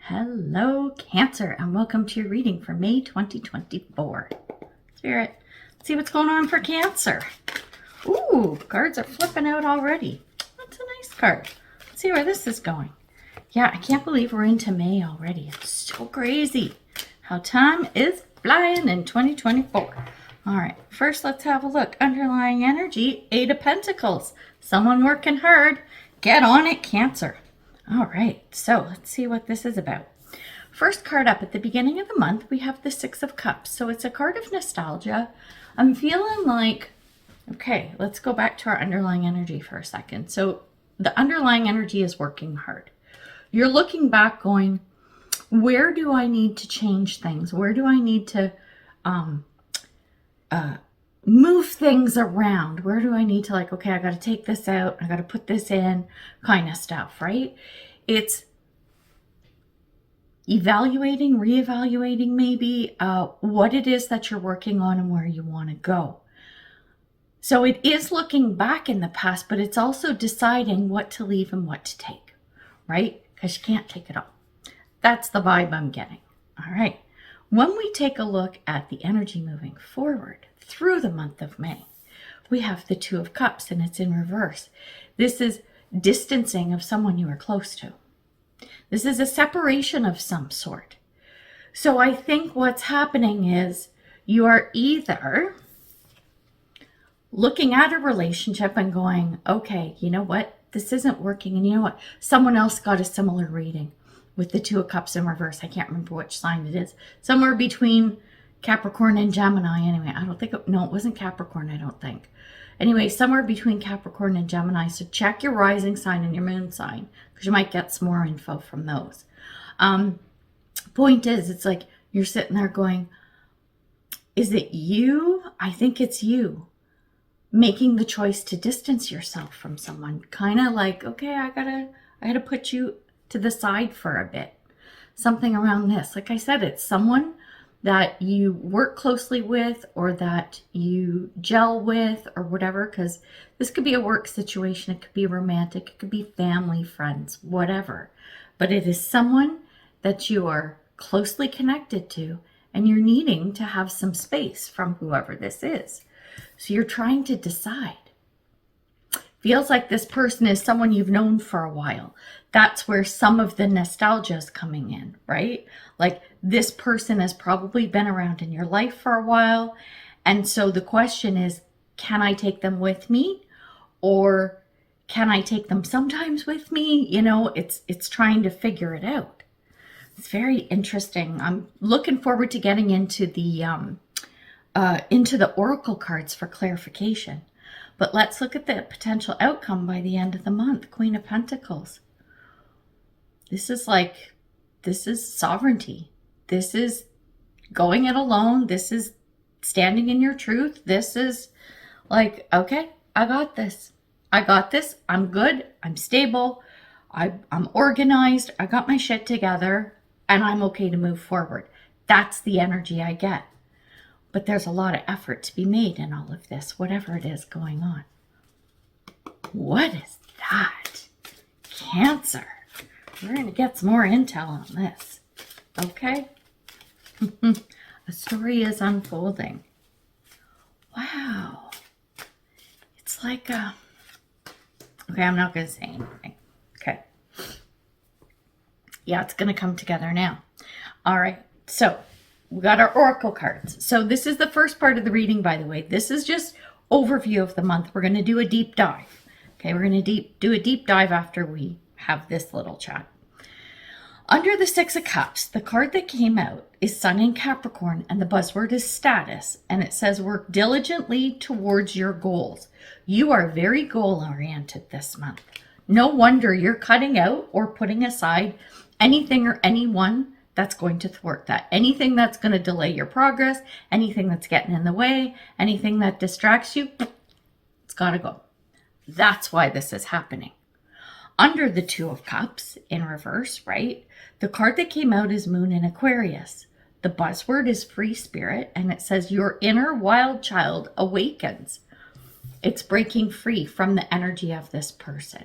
Hello, Cancer, and welcome to your reading for May 2024. Spirit, let's see what's going on for Cancer. Ooh, cards are flipping out already. That's a nice card. Let's see where this is going. Yeah, I can't believe we're into May already. It's so crazy how time is flying in 2024. All right, first let's have a look. Underlying energy, 8 of Pentacles. Someone working hard. Get on it, Cancer. All right, so let's see what this is about. First card up at the beginning of the month, we have the 6 of Cups. So it's a card of nostalgia. I'm feeling like, okay, let's go back to our underlying energy for a second. So the underlying energy is working hard. You're looking back going, where do I need to change things? Where do I need to move things around? Where do I need to, like, okay, I got to take this out, I got to put this in, kind of stuff, right? It's evaluating, reevaluating maybe what it is that you're working on and where you want to go. So it is looking back in the past, but it's also deciding what to leave and what to take, right? Because you can't take it all. That's the vibe I'm getting. All right. When we take a look at the energy moving forward through the month of May, we have the 2 of Cups and it's in reverse. This is distancing of someone you are close to. This is a separation of some sort. So I think what's happening is you are either looking at a relationship and going, okay, you know what? This isn't working. And you know what? Someone else got a similar reading with the 2 of Cups in reverse. I can't remember which sign it is. Somewhere between Capricorn and Gemini. Anyway, I don't think, no, it wasn't Capricorn, I don't think. Anyway, somewhere between Capricorn and Gemini. So check your rising sign and your moon sign because you might get some more info from those. Point is, it's like you're sitting there going, is it you? I think it's you making the choice to distance yourself from someone. Kind of like, okay, I gotta put you to the side for a bit. Something around this. Like I said, it's someone that you work closely with or that you gel with or whatever, because this could be a work situation, it could be romantic, it could be family, friends, whatever. But it is someone that you are closely connected to and you're needing to have some space from whoever this is. So you're trying to decide. Feels like this person is someone you've known for a while. That's where some of the nostalgia is coming in, right? Like this person has probably been around in your life for a while. And so the question is, can I take them with me? Or can I take them sometimes with me? You know, it's trying to figure it out. It's very interesting. I'm looking forward to getting into the oracle cards for clarification. But let's look at the potential outcome by the end of the month. Queen of Pentacles. This is sovereignty. This is going it alone. This is standing in your truth. This is like, okay, I got this. I got this. I'm good. I'm stable. I'm organized. I got my shit together and I'm okay to move forward. That's the energy I get. But there's a lot of effort to be made in all of this, whatever it is going on. What is that? Cancer. We're going to get some more intel on this. Okay? A story is unfolding. Wow. It's like a... Okay, I'm not going to say anything. Okay. Yeah, it's going to come together now. All right. So we got our oracle cards. So this is the first part of the reading, by the way. This is just overview of the month. We're going to do a deep dive. Okay, we're going to do a deep dive after we have this little chat. Under the 6 of Cups, the card that came out is Sun in Capricorn, and the buzzword is status. And it says work diligently towards your goals. You are very goal-oriented this month. No wonder you're cutting out or putting aside anything or anyone that's going to thwart that. Anything that's going to delay your progress, anything that's getting in the way, anything that distracts you, it's got to go. That's why this is happening. Under the 2 of Cups in reverse, right? The card that came out is Moon in Aquarius. The buzzword is free spirit, and it says your inner wild child awakens. It's breaking free from the energy of this person.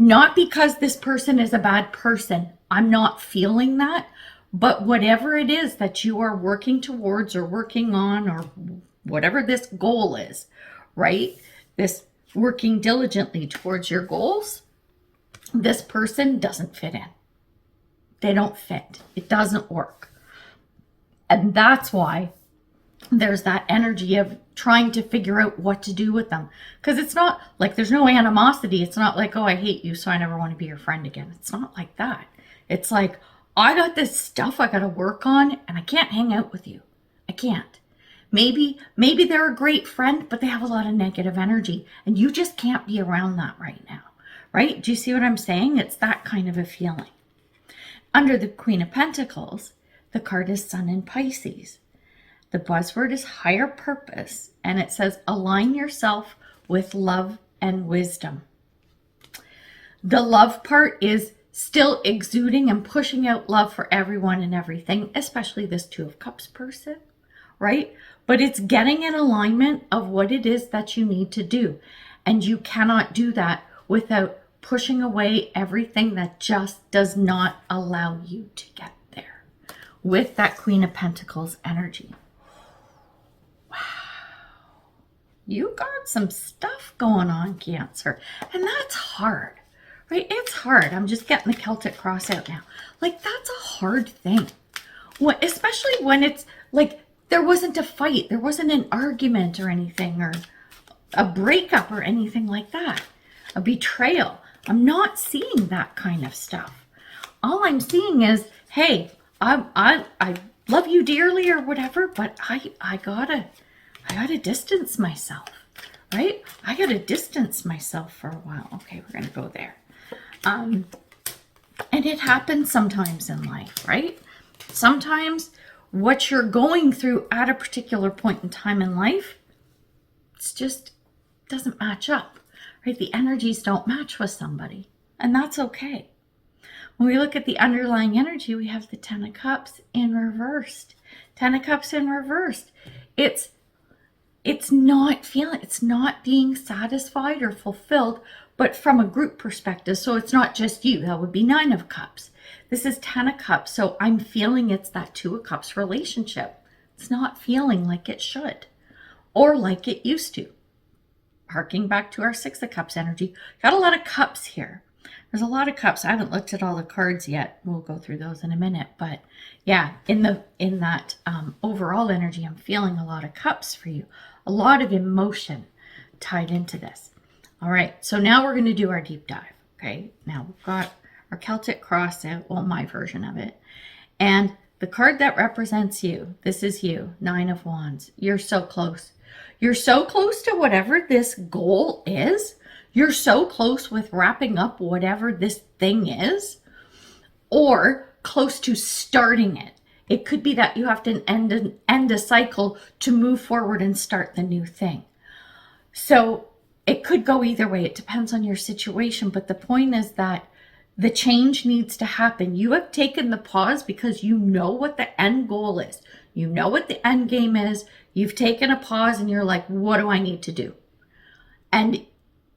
Not because this person is a bad person, I'm not feeling that. But whatever it is that you are working towards or working on, or whatever this goal is, right? This working diligently towards your goals, this person doesn't fit in. They don't fit. It doesn't work. And that's why there's that energy of trying to figure out what to do with them. Because it's not like there's no animosity. It's not like, oh, I hate you, so I never want to be your friend again. It's not like that. It's like, I got this stuff I got to work on, and I can't hang out with you. I can't. Maybe they're a great friend, but they have a lot of negative energy, and you just can't be around that right now, right? Do you see what I'm saying? It's that kind of a feeling. Under the Queen of Pentacles, the card is Sun in Pisces. The buzzword is higher purpose, and it says align yourself with love and wisdom. The love part is still exuding and pushing out love for everyone and everything, especially this Two of Cups person, right? But it's getting in alignment of what it is that you need to do. And you cannot do that without pushing away everything that just does not allow you to get there. With that Queen of Pentacles energy. Wow. You got some stuff going on, Cancer. And that's hard. Right? It's hard. I'm just getting the Celtic cross out now. Like, that's a hard thing. What, especially when it's like there wasn't a fight. There wasn't an argument or anything, or a breakup or anything like that. A betrayal. I'm not seeing that kind of stuff. All I'm seeing is, hey, I love you dearly or whatever, but I gotta distance myself. Right? I gotta distance myself for a while. Okay, we're gonna go there. And it happens sometimes in life, right? Sometimes what you're going through at a particular point in time in life, it's just doesn't match up, right? The energies don't match with somebody, and that's okay. When we look at the underlying energy, we have the Ten of Cups in reversed. Ten of Cups in reversed. It's not being satisfied or fulfilled, but from a group perspective. So it's not just you. That would be Nine of Cups. This is Ten of Cups. So I'm feeling it's that Two of Cups relationship. It's not feeling like it should or like it used to. Harking back to our Six of Cups energy. Got a lot of cups here. There's a lot of cups. I haven't looked at all the cards yet. We'll go through those in a minute. But yeah, in that overall energy, I'm feeling a lot of cups for you. A lot of emotion tied into this. All right, so now we're going to do our deep dive. Okay, now we've got our Celtic cross out, well, my version of it. And the card that represents you, this is you, Nine of Wands. You're so close. You're so close to whatever this goal is. You're so close with wrapping up whatever this thing is, or close to starting it. It could be that you have to end a cycle to move forward and start the new thing. So it could go either way. It depends on your situation. But the point is that the change needs to happen. You have taken the pause because you know what the end goal is. You know what the end game is. You've taken a pause and you're like, what do I need to do? And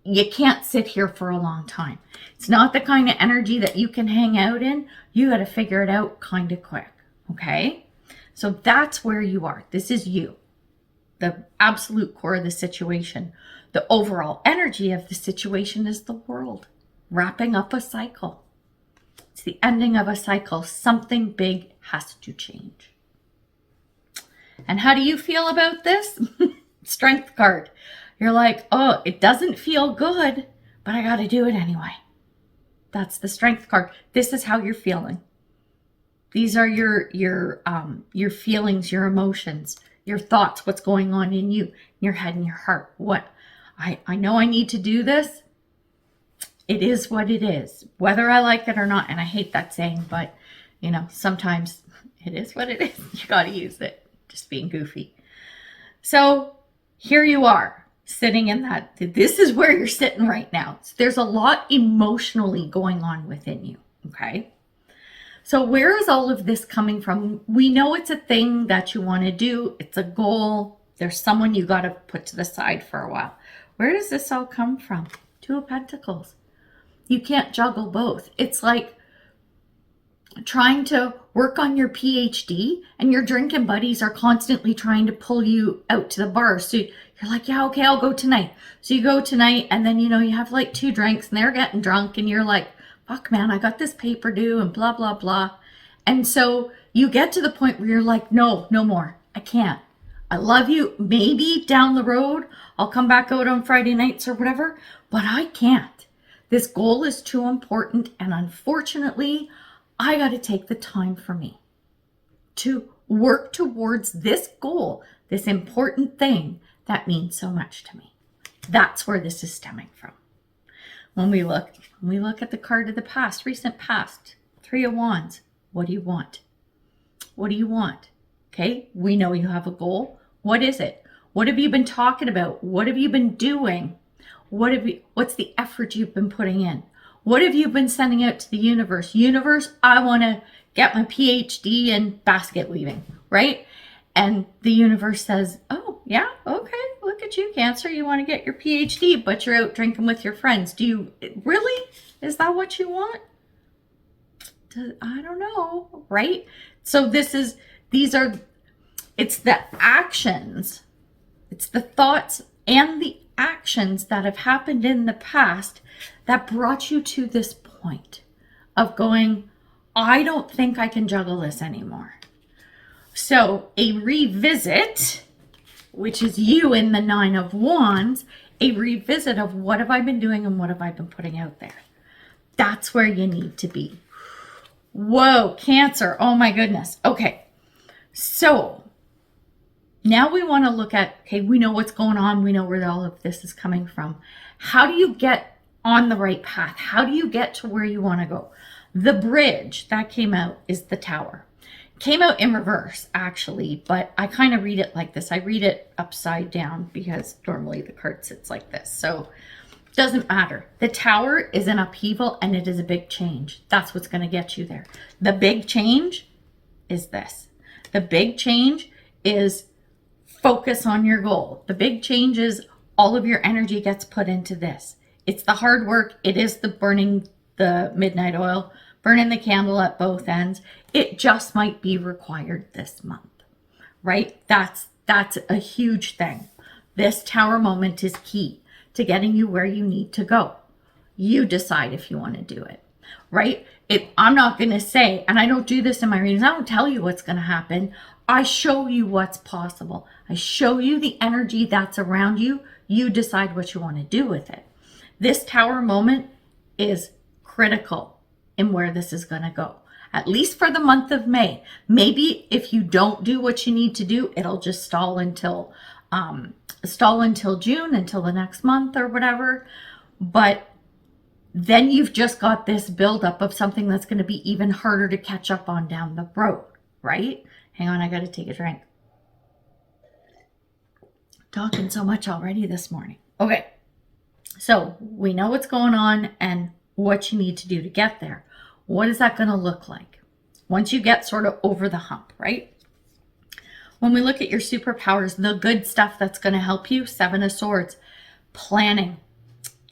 you can't sit here for a long time. It's not the kind of energy that you can hang out in. You got to figure it out kind of quick. Okay? So that's where you are. This is you. The absolute core of the situation. The overall energy of the situation is the world. Wrapping up a cycle. It's the ending of a cycle. Something big has to change. And how do you feel about this? Strength card. You're like, oh, it doesn't feel good, but I got to do it anyway. That's the Strength card. This is how you're feeling. These are your feelings, your emotions, your thoughts, what's going on in you, in your head and your heart. What I know I need to do this. It is what it is, whether I like it or not. And I hate that saying, but you know, sometimes it is what it is. You got to use it. Just being goofy. So here you are sitting in that. This is where you're sitting right now. There's a lot emotionally going on within you. Okay. So where is all of this coming from? We know it's a thing that you want to do. It's a goal. There's someone you got to put to the side for a while. Where does this all come from? Two of Pentacles. You can't juggle both. It's like trying to work on your PhD and your drinking buddies are constantly trying to pull you out to the bar. So you're like, yeah, okay, I'll go tonight. So you go tonight and then, you know, you have like 2 drinks and they're getting drunk and you're like, fuck man, I got this paper due and blah, blah, blah. And so you get to the point where you're like, no more. I can't. I love you. Maybe down the road, I'll come back out on Friday nights or whatever, but I can't. This goal is too important. And unfortunately, I got to take the time for me to work towards this goal, this important thing that means so much to me. That's where this is stemming from. When we look at the card of the past, recent past, 3 of Wands, what do you want? What do you want? Okay, we know you have a goal. What is it? What have you been talking about? What have you been doing? What's the effort you've been putting in? What have you been sending out to the universe? Universe, I want to get my PhD in basket weaving, right? And the universe says, oh, yeah, okay, look at you, Cancer. You want to get your PhD, but you're out drinking with your friends. Do you really? Is that what you want? I don't know, right? So it's the actions, it's the thoughts and the actions that have happened in the past that brought you to this point of going, I don't think I can juggle this anymore. So a revisit, which is you in the 9 of Wands, a revisit of what have I been doing and what have I been putting out there. That's where you need to be. Whoa, Cancer. Oh my goodness. Okay. So now we want to look at, okay, we know what's going on. We know where all of this is coming from. How do you get on the right path? How do you get to where you want to go? The bridge that came out is the Tower. Came out in reverse, actually, but I kind of read it like this. I read it upside down because normally the card sits like this. So it doesn't matter. The Tower is an upheaval and it is a big change. That's what's going to get you there. The big change is this. The big change is focus on your goal. The big change is all of your energy gets put into this. It's the hard work. It is the burning the midnight oil, burning the candle at both ends. It just might be required this month, right? That's a huge thing. This Tower moment is key to getting you where you need to go. You decide if you want to do it, right? I'm not going to say, and I don't do this in my readings, I don't tell you what's going to happen. I show you what's possible. I show you the energy that's around you. You decide what you want to do with it. This Tower moment is critical in where this is going to go, at least for the month of May. Maybe if you don't do what you need to do, it'll just stall until June, until the next month or whatever. But then you've just got this buildup of something that's going to be even harder to catch up on down the road, right? Hang on, I got to take a drink. Talking so much already this morning. Okay, so we know what's going on and what you need to do to get there. What is that going to look like once you get sort of over the hump, right? When we look at your superpowers, the good stuff that's going to help you, 7 of Swords, planning.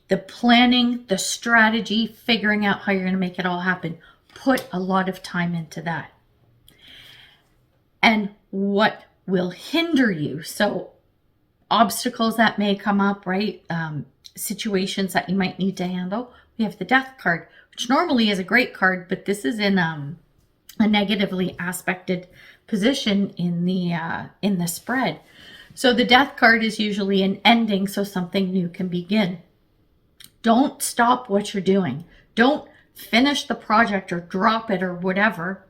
The planning, the strategy, figuring out how you're going to make it all happen. Put a lot of time into that. And what will hinder you? So obstacles that may come up, right? Situations that you might need to handle. We have the Death card, which normally is a great card, but this is in a negatively aspected position in the spread. So the Death card is usually an ending, so something new can begin. Don't stop what you're doing. Don't finish the project or drop it or whatever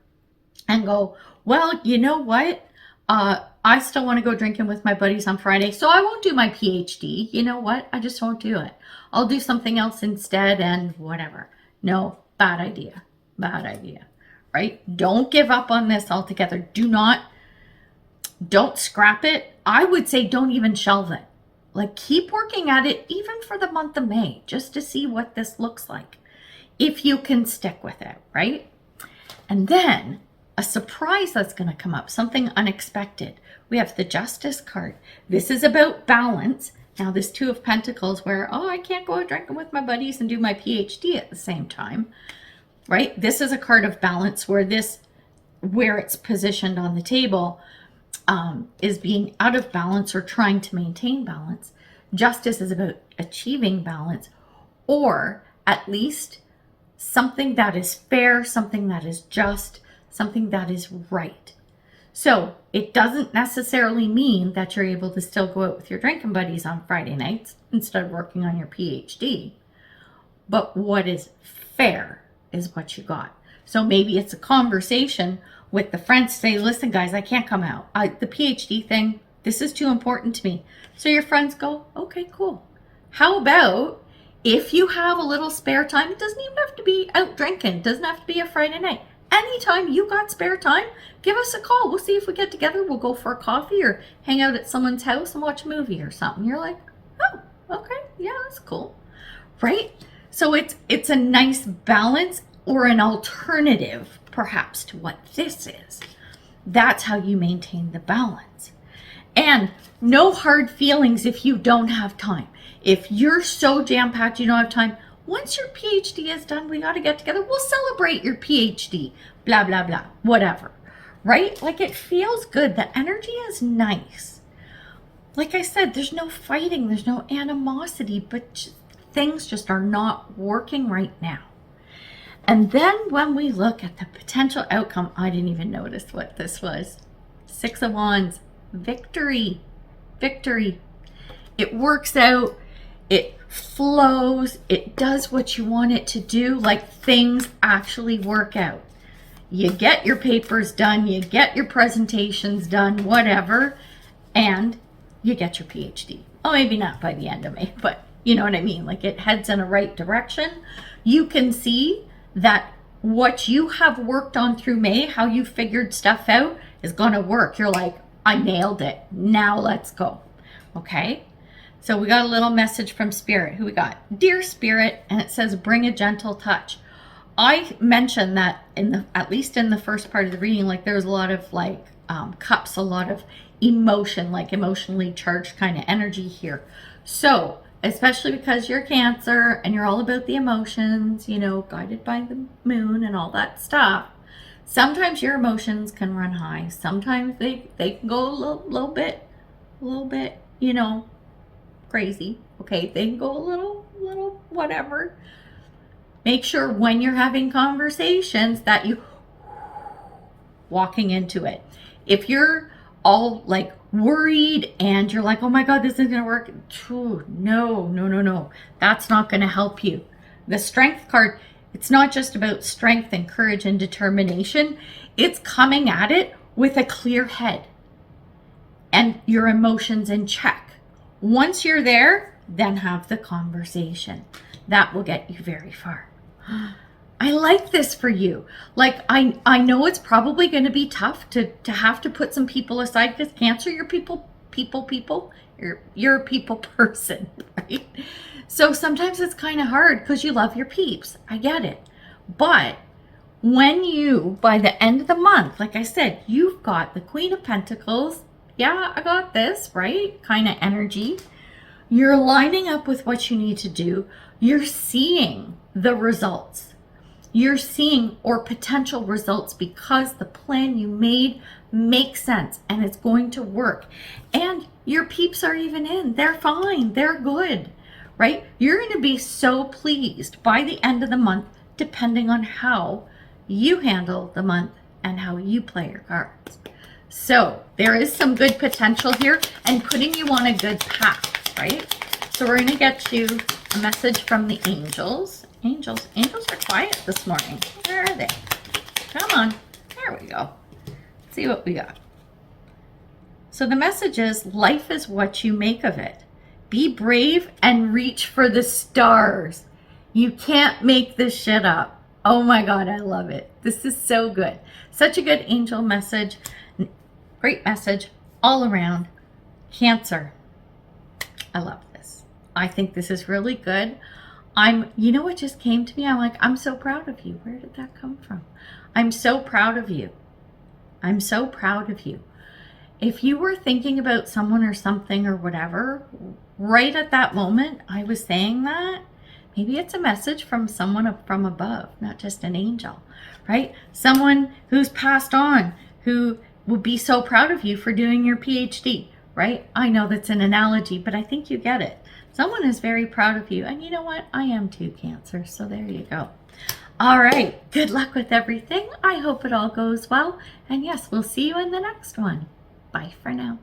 and go, well, you know what? I still want to go drinking with my buddies on Friday, so I won't do my PhD. You know what? I just won't do it. I'll do something else instead and whatever. No, bad idea. Bad idea, right? Don't give up on this altogether. Don't scrap it. I would say don't even shelve it. Like, keep working at it even for the month of May, just to see what this looks like, if you can stick with it, right? And then a surprise that's going to come up, something unexpected. We have the Justice card. This is about balance. Now, this 2 of Pentacles where, oh, I can't go out drinking with my buddies and do my PhD at the same time. right? This is a card of balance where it's positioned on the table is being out of balance or trying to maintain balance. Justice is about achieving balance, or at least something that is fair, something that is just, something that is right. So it doesn't necessarily mean that you're able to still go out with your drinking buddies on Friday nights instead of working on your PhD. But what is fair is what you got. So maybe it's a conversation with the friends, say, listen, guys, I can't come out. The PhD thing, this is too important to me. So your friends go, okay, cool. How about if you have a little spare time, it doesn't even have to be out drinking. It doesn't have to be a Friday night. Anytime you got spare time, give us a call. We'll see if we get together. We'll go for a coffee or hang out at someone's house and watch a movie or something. You're like, oh, okay, yeah, that's cool, right? So it's a nice balance or an alternative, perhaps, to what this is. That's how you maintain the balance. And no hard feelings if you don't have time. If you're so jam-packed you don't have time, once your PhD is done, we got to get together. We'll celebrate your PhD, blah, blah, blah, whatever, right? Like, it feels good. The energy is nice. Like I said, there's no fighting. There's no animosity, but things just are not working right now. And then when we look at the potential outcome, I didn't even notice what this was. 6 of Wands, victory, victory. It works out. It flows. It does what you want it to do. Like, things actually work out. You get your papers done. You get your presentations done, whatever. And you get your PhD. Oh, maybe not by the end of May, but you know what I mean? Like, it heads in a right direction. You can see that what you have worked on through May, how you figured stuff out, is going to work. You're like, I nailed it. Now let's go. Okay? So we got a little message from Spirit. Who we got? Dear Spirit, and it says, bring a gentle touch. I mentioned that at least in the first part of the reading, like, there was a lot of cups, a lot of emotion, like emotionally charged kind of energy here. So especially because you're Cancer and you're all about the emotions, you know, guided by the moon and all that stuff. Sometimes your emotions can run high. Sometimes they can go a little bit, you know, crazy. Okay, they can go a little whatever. Make sure when you're having conversations that you walking into it. If you're all like worried and you're like, oh my God, this isn't gonna work. No. That's not gonna help you. The Strength card, it's not just about strength and courage and determination. It's coming at it with a clear head and your emotions in check. Once you're there, then have the conversation. That will get you very far. I like this for you. Like, I know it's probably going to be tough to have to put some people aside, because Cancer, you're people. You're a people person, right? So sometimes it's kind of hard because you love your peeps. I get it. But when you, by the end of the month, like I said, you've got the Queen of Pentacles. Yeah, I got this, right? Kind of energy. You're lining up with what you need to do. You're seeing the results. You're seeing or potential results because the plan you made makes sense and it's going to work. And your peeps are even in. They're fine. They're good, right? You're going to be so pleased by the end of the month, depending on how you handle the month and how you play your cards. So there is some good potential here and putting you on a good path, right? So we're going to get you a message from the angels. Angels are quiet this morning. Where are they? Come on. There we go. Let's see what we got. So the message is, life is what you make of it. Be brave and reach for the stars. You can't make this shit up. Oh my God, I love it. This is so good. Such a good angel message. Great message all around. Cancer. I love this. I think this is really good. You know what just came to me? I'm like, I'm so proud of you. Where did that come from? I'm so proud of you. I'm so proud of you. If you were thinking about someone or something or whatever, right at that moment I was saying that, Maybe it's a message from someone up from above, not just an angel, right? Someone who's passed on, who will be so proud of you for doing your PhD, right? I know that's an analogy, but I think you get it. Someone is very proud of you. And you know what? I am too, Cancer. So there you go. All right. Good luck with everything. I hope it all goes well. And yes, we'll see you in the next one. Bye for now.